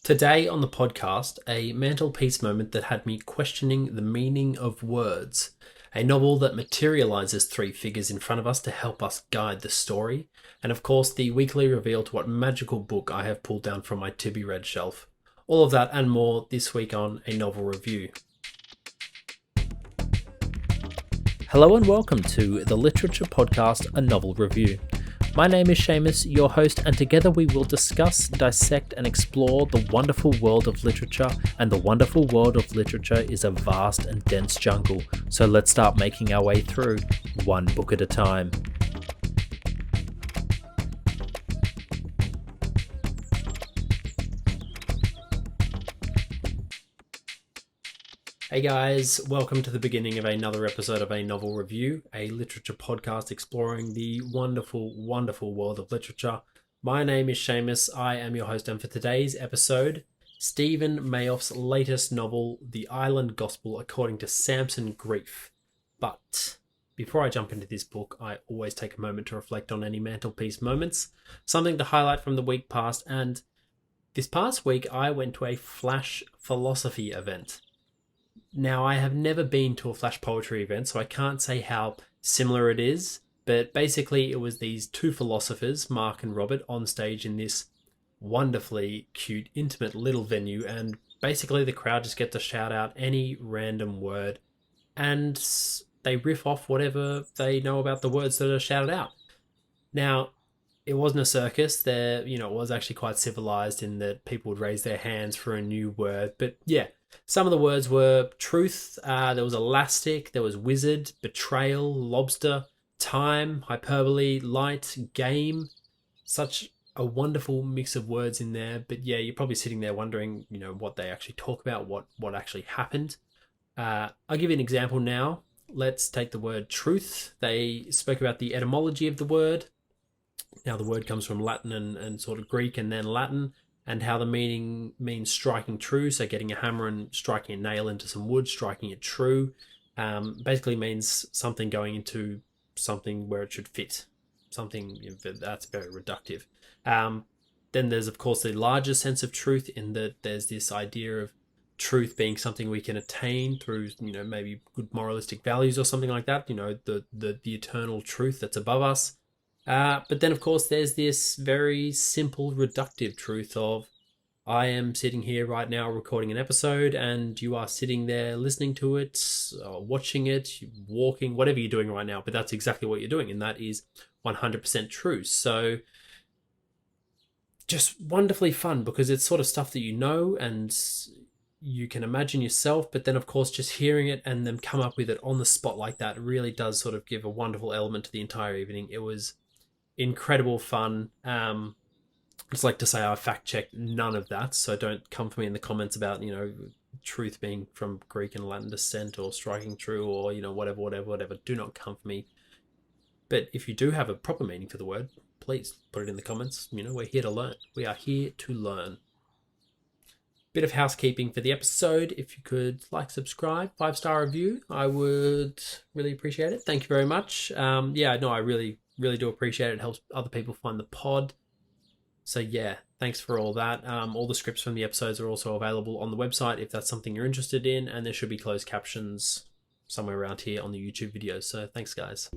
Today on the podcast, a mantelpiece moment that had me questioning the meaning of words. A novel that materialises three figures in front of us to help us guide the story. And of course, the weekly reveal to what magical book I have pulled down from my to-be-read shelf. All of that and more this week on A Novel Review. Hello and welcome to the Literature Podcast, A Novel Review. My name is Seamus, your host, and together we will discuss, dissect, and explore the wonderful world of literature. And the wonderful world of literature is a vast and dense jungle, so let's start making our way through, one book at a time. Hey guys, welcome to the beginning of another episode of A Novel Review, a literature podcast exploring the wonderful, wonderful world of literature. My name is Seamus, I am your host, and for today's episode, Steven Mayoff's latest novel, The Island Gospel According to Samson Grief. But before I jump into this book, I always take a moment to reflect on any mantelpiece moments, something to highlight from the week past, and this past week I went to a Flash philosophy event. Now, I have never been to a Flash poetry event, so I can't say how similar it is, but basically it was these two philosophers, Mark and Robert, on stage in this wonderfully cute, intimate little venue, and basically the crowd just get to shout out any random word, and they riff off whatever they know about the words that are shouted out. Now, it wasn't a circus. It was actually quite civilized in that people would raise their hands for a new word, but yeah. Some of the words were truth, there was elastic, there was wizard, betrayal, lobster, time, hyperbole, light, game. Such a wonderful mix of words in there. But yeah, you're probably sitting there wondering, what they actually talk about, what actually happened. I'll give you an example now. Let's take the word truth. They spoke about the etymology of the word. Now the word comes from Latin and sort of Greek and then Latin. And how the meaning means striking true, so getting a hammer and striking a nail into some wood, striking it true, basically means something going into something where it should fit, something that's very reductive. Then there's, of course, the larger sense of truth in that there's this idea of truth being something we can attain through, maybe good moralistic values or something like that, the eternal truth that's above us. But then, of course, there's this very simple, reductive truth of I am sitting here right now recording an episode and you are sitting there listening to it, watching it, walking, whatever you're doing right now. But that's exactly what you're doing, and that is 100% true. So just wonderfully fun because it's sort of stuff that you know and you can imagine yourself. But then, of course, just hearing it and them come up with it on the spot like that really does sort of give a wonderful element to the entire evening. It was incredible fun. Just like to say I fact-checked none of that, so don't come for me in the comments about, truth being from Greek and Latin descent or striking true or, whatever. Do not come for me. But if you do have a proper meaning for the word, please put it in the comments. We're here to learn. We are here to learn. Bit of housekeeping for the episode. If you could subscribe, 5-star review, I would really appreciate it. Thank you very much. I really do appreciate it. It helps other people find the pod. So yeah, thanks for all that. All the scripts from the episodes are also available on the website if that's something you're interested in, and there should be closed captions somewhere around here on the YouTube videos. So thanks, guys.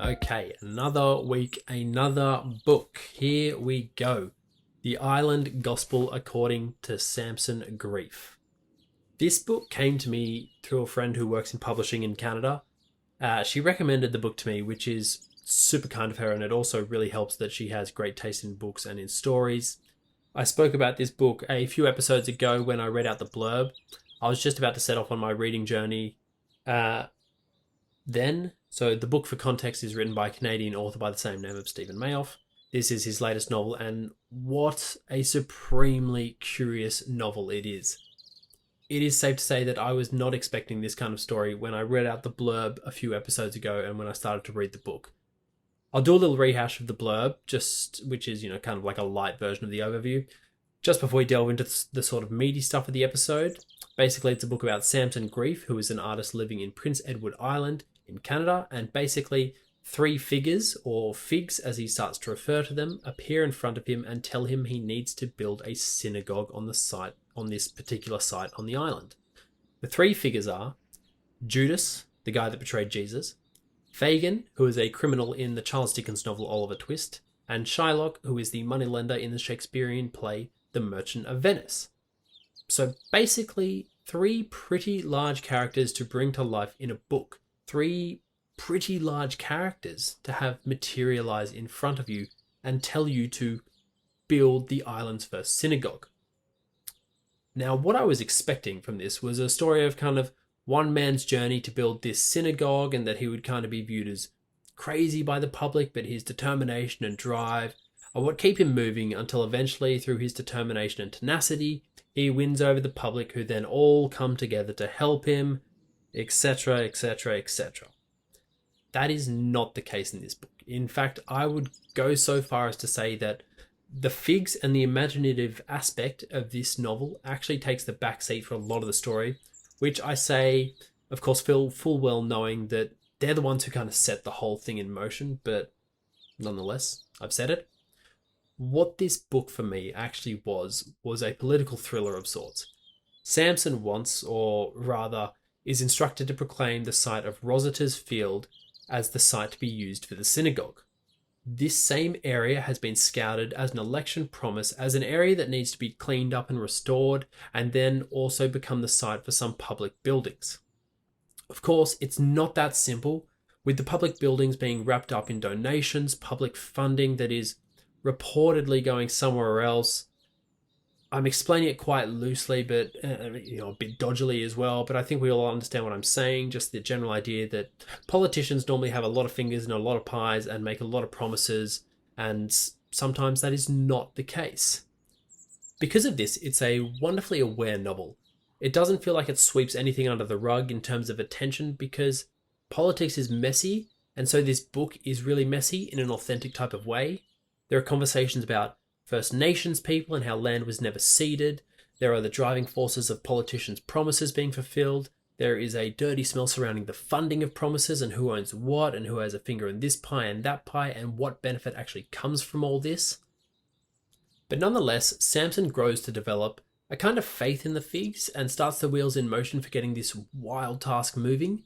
Okay, another week, another book. Here we go. The Island Gospel According to Samson Grief. This book came to me through a friend who works in publishing in Canada. She recommended the book to me, which is super kind of her, and it also really helps that she has great taste in books and in stories. I spoke about this book a few episodes ago when I read out the blurb. I was just about to set off on my reading journey then. So the book, for context, is written by a Canadian author by the same name of Steven Mayoff. This is his latest novel, and what a supremely curious novel it is. It is safe to say that I was not expecting this kind of story when I read out the blurb a few episodes ago and when I started to read the book. I'll do a little rehash of the blurb, which is, kind of like a light version of the overview, just before we delve into the sort of meaty stuff of the episode. Basically, it's a book about Samson Grief, who is an artist living in Prince Edward Island in Canada, and basically Three figures, or figs as he starts to refer to them, appear in front of him and tell him he needs to build a synagogue on this particular site on the island. The three figures are Judas, the guy that betrayed Jesus, Fagin, who is a criminal in the Charles Dickens novel Oliver Twist, and Shylock, who is the moneylender in the Shakespearean play The Merchant of Venice. So basically, three pretty large characters to bring to life in a book. Three pretty large characters to have materialize in front of you and tell you to build the island's first synagogue. Now, what I was expecting from this was a story of kind of one man's journey to build this synagogue, and that he would kind of be viewed as crazy by the public, but his determination and drive are what keep him moving until eventually, through his determination and tenacity, he wins over the public, who then all come together to help him, etc., etc., etc. That is not the case in this book. In fact, I would go so far as to say that the figs and the imaginative aspect of this novel actually takes the backseat for a lot of the story, which I say, of course, full well knowing that they're the ones who kind of set the whole thing in motion, but nonetheless, I've said it. What this book for me actually was a political thriller of sorts. Samson wants, or rather is instructed to proclaim the site of Rosita's Field as the site to be used for the synagogue. This same area has been scouted as an election promise, as an area that needs to be cleaned up and restored, and then also become the site for some public buildings. Of course, it's not that simple, with the public buildings being wrapped up in donations, public funding that is reportedly going somewhere else. I'm explaining it quite loosely, but a bit dodgily as well, but I think we all understand what I'm saying, just the general idea that politicians normally have a lot of fingers in a lot of pies and make a lot of promises, and sometimes that is not the case. Because of this, it's a wonderfully aware novel. It doesn't feel like it sweeps anything under the rug in terms of attention, because politics is messy, and so this book is really messy in an authentic type of way. There are conversations about First Nations people and how land was never ceded. There are the driving forces of politicians' promises being fulfilled. There is a dirty smell surrounding the funding of promises and who owns what and who has a finger in this pie and that pie and what benefit actually comes from all this. But nonetheless, Samson grows to develop a kind of faith in the figs and starts the wheels in motion for getting this wild task moving.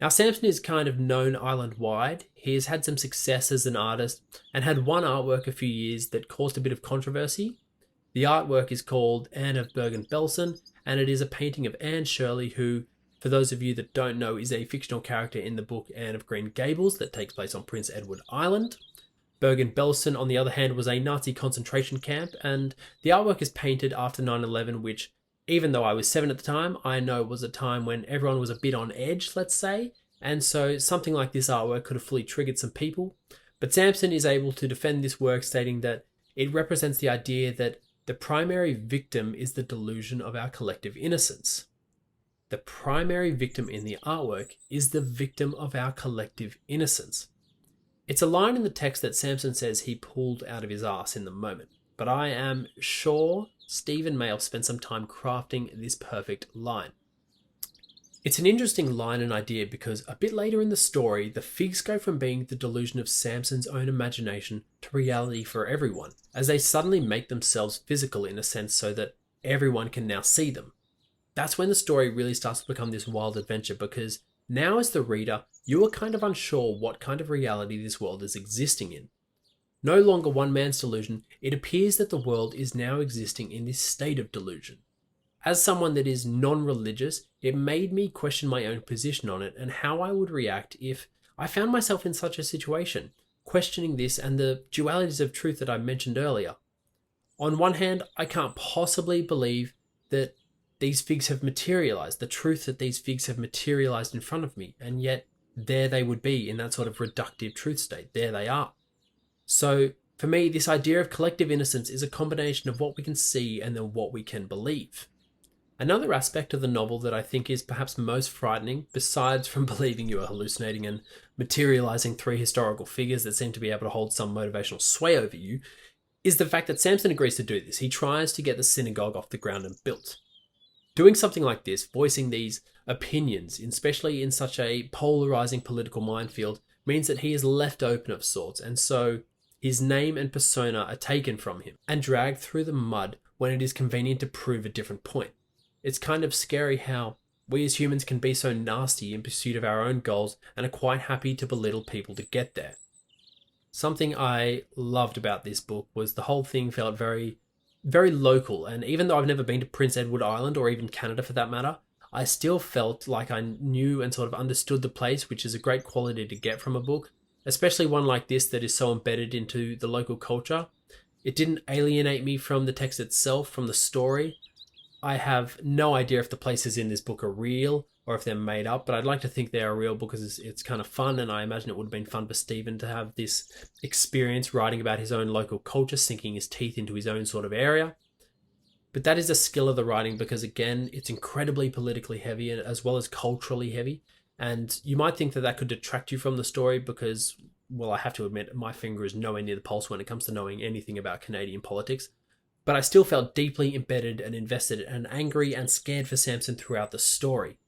Now, Samson is kind of known island-wide. He has had some success as an artist and had one artwork a few years that caused a bit of controversy. The artwork is called Anne of Bergen-Belsen, and it is a painting of Anne Shirley, who, for those of you that don't know, is a fictional character in the book Anne of Green Gables that takes place on Prince Edward Island. Bergen-Belsen, on the other hand, was a Nazi concentration camp, and the artwork is painted after 9/11, which, even though I was 7 at the time, I know was a time when everyone was a bit on edge, let's say, and so something like this artwork could have fully triggered some people. But Samson is able to defend this work, stating that it represents the idea that the primary victim is the delusion of our collective innocence. The primary victim in the artwork is the victim of our collective innocence. It's a line in the text that Samson says he pulled out of his arse in the moment, but I am sure Steven Mayoff spent some time crafting this perfect line. It's an interesting line and idea because a bit later in the story, the figs go from being the delusion of Samson's own imagination to reality for everyone, as they suddenly make themselves physical in a sense so that everyone can now see them. That's when the story really starts to become this wild adventure, because now as the reader, you are kind of unsure what kind of reality this world is existing in. No longer one man's delusion, it appears that the world is now existing in this state of delusion. As someone that is non-religious, it made me question my own position on it and how I would react if I found myself in such a situation, questioning this and the dualities of truth that I mentioned earlier. On one hand, I can't possibly believe that these figs have materialized, the truth that these figs have materialized in front of me, and yet there they would be in that sort of reductive truth state. There they are. So for me, this idea of collective innocence is a combination of what we can see and then what we can believe. Another aspect of the novel that I think is perhaps most frightening, besides from believing you are hallucinating and materializing three historical figures that seem to be able to hold some motivational sway over you, is the fact that Samson agrees to do this. He tries to get the synagogue off the ground and built. Doing something like this, voicing these opinions, especially in such a polarizing political minefield, means that he is left open of sorts, and so his name and persona are taken from him and dragged through the mud when it is convenient to prove a different point. It's kind of scary how we as humans can be so nasty in pursuit of our own goals and are quite happy to belittle people to get there. Something I loved about this book was the whole thing felt very, very local, and even though I've never been to Prince Edward Island or even Canada for that matter, I still felt like I knew and sort of understood the place, which is a great quality to get from a book, especially one like this that is so embedded into the local culture. It didn't alienate me from the text itself, from the story. I have no idea if the places in this book are real or if they're made up, but I'd like to think they are real because it's kind of fun, and I imagine it would have been fun for Steven to have this experience writing about his own local culture, sinking his teeth into his own sort of area. But that is a skill of the writing because, again, it's incredibly politically heavy as well as culturally heavy. And you might think that that could detract you from the story because, well, I have to admit, my finger is nowhere near the pulse when it comes to knowing anything about Canadian politics. But I still felt deeply embedded and invested and angry and scared for Samson throughout the story.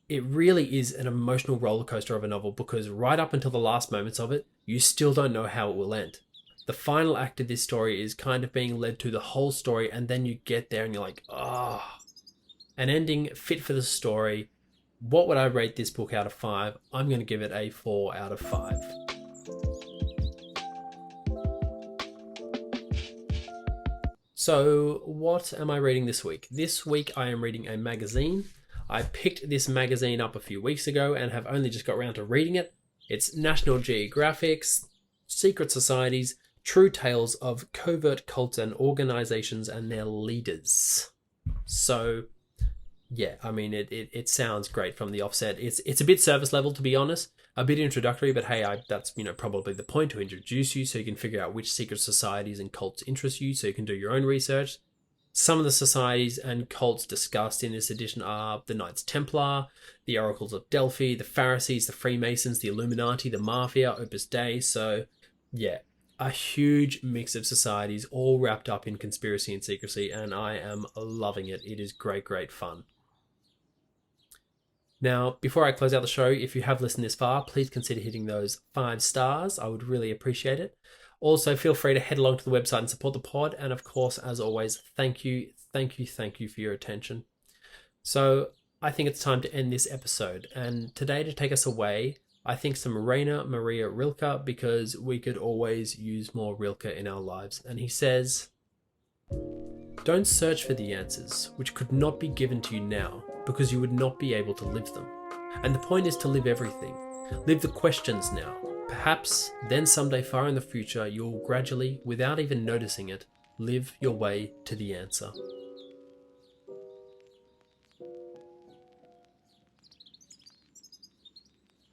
It really is an emotional roller coaster of a novel because right up until the last moments of it, you still don't know how it will end. The final act of this story is kind of being led to the whole story, and then you get there and you're like, an ending fit for the story. What would I rate this book out of 5? I'm going to give it a 4 out of 5. So what am I reading this week? This week I am reading a magazine. I picked this magazine up a few weeks ago and have only just got around to reading it. It's National Geographic's Secret Societies, True Tales of Covert Cults and Organizations and Their Leaders. So, yeah, I mean, it sounds great from the offset. It's a bit surface level, to be honest, a bit introductory, but hey, that's probably the point, to introduce you so you can figure out which secret societies and cults interest you so you can do your own research. Some of the societies and cults discussed in this edition are the Knights Templar, the Oracles of Delphi, the Pharisees, the Freemasons, the Illuminati, the Mafia, Opus Dei. So, yeah, a huge mix of societies all wrapped up in conspiracy and secrecy, and I am loving it. It is great, great fun. Now, before I close out the show, if you have listened this far, please consider hitting those 5 stars. I would really appreciate it. Also, feel free to head along to the website and support the pod. And of course, as always, thank you for your attention. So I think it's time to end this episode. And today, to take us away, I think some Rainer Maria Rilke, because we could always use more Rilke in our lives. And he says, "Don't search for the answers, which could not be given to you now, because you would not be able to live them. And the point is to live everything. Live the questions now. Perhaps then someday far in the future, you'll gradually, without even noticing it, live your way to the answer."